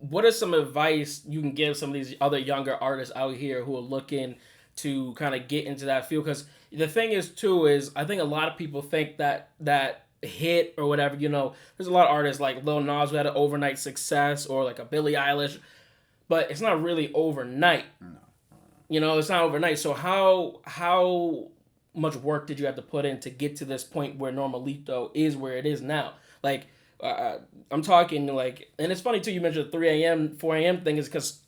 what is some advice you can give some of these other younger artists out here who are looking to kind of get into that field? Because the thing is, too, is I think a lot of people think that hit or whatever, there's a lot of artists like Lil Nas who had an overnight success, or like a Billie Eilish, but it's not really overnight. No. It's not overnight. So how much work did you have to put in to get to this point where Normalito is where it is now? Like, I'm talking like, and it's funny too, you mentioned the 3 a.m., 4 a.m. thing, is because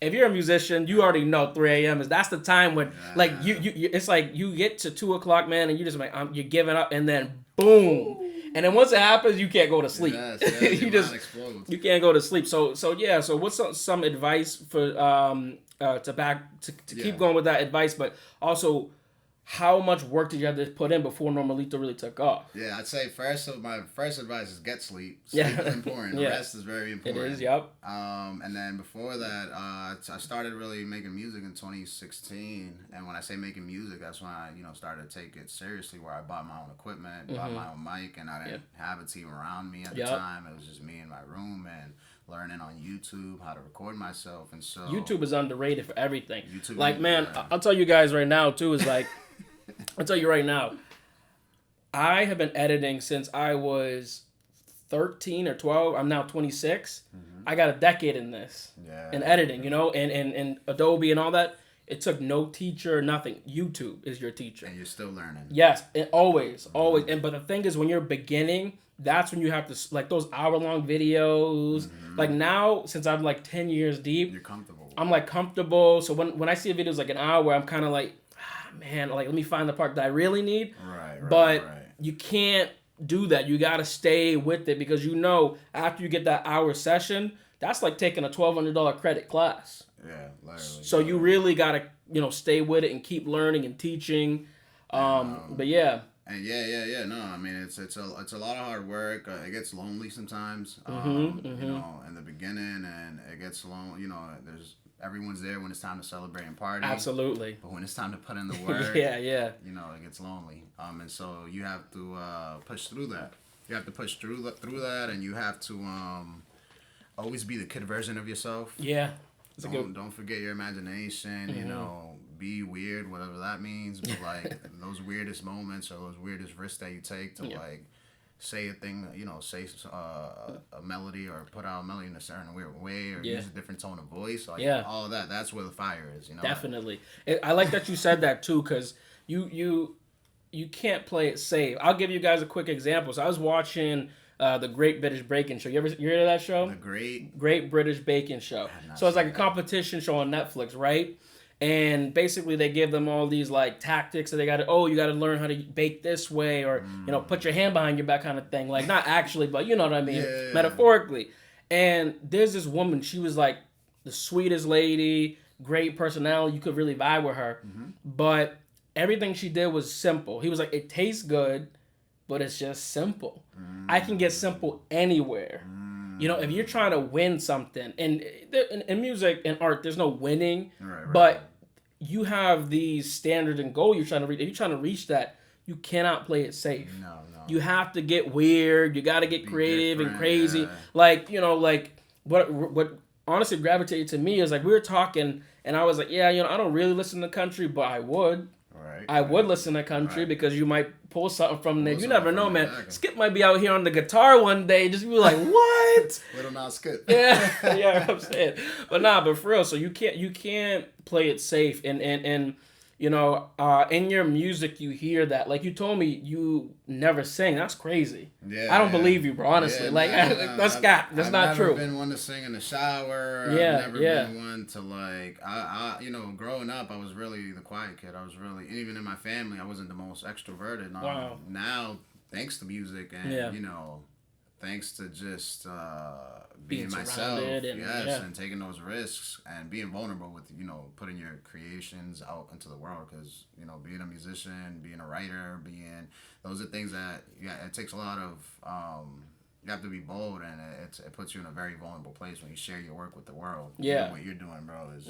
if you're a musician, you already know 3 a.m. that's the time when like you it's like you get to 2 o'clock, man, and you just like you're giving up, and then boom. And then once it happens, you can't go to sleep. Yes, you can't go to sleep. So what's some advice for to keep going with that advice, but also how much work did you have to put in before Normalito really took off? Yeah, I'd say my first advice is get sleep. Sleep is important. The rest is very important. It is, yep. And then before that, I started really making music in 2016. And when I say making music, that's when I, started to take it seriously, where I bought my own equipment, bought my own mic, and I didn't have a team around me at the time. It was just me in my room and learning on YouTube how to record myself. And so YouTube is underrated for everything. YouTube, like, man, I'll tell you guys right now, too, is like, I'll tell you right now, I have been editing since I was 13 or 12. I'm now 26. I got a decade in this, in editing, and Adobe and all that. It took no teacher, nothing. YouTube is your teacher. And you're still learning. Yes, always. But the thing is, when you're beginning, that's when you have to, like, those hour-long videos. Like, now, since I'm, like, 10 years deep. You're comfortable. I'm, like, comfortable. So when I see a video that's, like, an hour, I'm kind of like, man, like, let me find the part that I really need. But you can't do that. You got to stay with it, because after you get that hour session, that's like taking a $1,200 credit class. Yeah, literally. So you really got to, stay with it and keep learning and teaching. But yeah. And yeah. No, I mean, it's a lot of hard work. It gets lonely sometimes, in the beginning, and it gets lonely. Everyone's there when it's time to celebrate and party. Absolutely. But when it's time to put in the work, yeah. It gets lonely. And so you have to push through that. You have to push through that, and you have to always be the kid version of yourself. Yeah. Don't forget your imagination. Be weird, whatever that means. But like those weirdest moments or those weirdest risks that you take to like say a thing, say a melody or put out a melody in a certain weird way or use a different tone of voice. Like all of that. That's where the fire is. Definitely. I like that you said that too, because you can't play it safe. I'll give you guys a quick example. So I was watching the Great British Baking Show. You heard of that show? The Great British Baking Show. So it's like a competition show on Netflix, right? And basically they give them all these like tactics that they got to, you got to learn how to bake this way, or, put your hand behind your back kind of thing. Like, not actually, but you know what I mean? Yeah. Metaphorically. And there's this woman, she was like the sweetest lady, great personality. You could really vibe with her. But everything she did was simple. He was like, it tastes good, but it's just simple. I can get simple anywhere. If you're trying to win something, and in music and art, there's no winning, but you have these standards and goals you're trying to reach. If you're trying to reach that, you cannot play it safe. No. You have to get weird. You got to get creative and crazy. Yeah. Like, what honestly gravitated to me is like, we were talking, and I was like, I don't really listen to country, but I would. I would listen to country because you might pull something from there. You never know, man. Exactly. Skip might be out here on the guitar one day, just be like, what? Little Nas Skip. Yeah, I'm saying. But for real, so you can't play it safe. And in your music, you hear that. Like, you told me you never sing. That's crazy. Yeah. I don't believe you, bro, honestly. That's not true. I've never been one to sing in the shower. I've never been one to, like, I growing up, I was really the quiet kid. I was really, and even in my family, I wasn't the most extroverted. Wow. Now, thanks to music and, thanks to just being myself, and taking those risks and being vulnerable with, putting your creations out into the world, because, being a musician, being a writer, those are things that, it takes a lot of, you have to be bold, and it puts you in a very vulnerable place when you share your work with the world. Yeah. What you're doing, bro, is,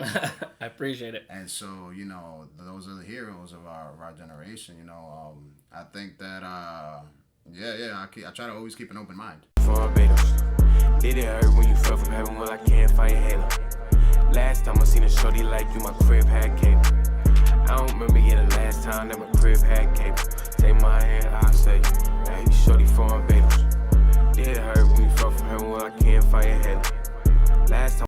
I appreciate it. And so, those are the heroes of our generation, I think that, I try to always keep an open mind. Did it hurt when you fell from heaven shorty like you, my crib had cable. I don't remember the last time that my crib had cable. Take my hand, I'll say, hey, shorty foreign babies. It hurt when we fell from him, well, I can't find your head. Last time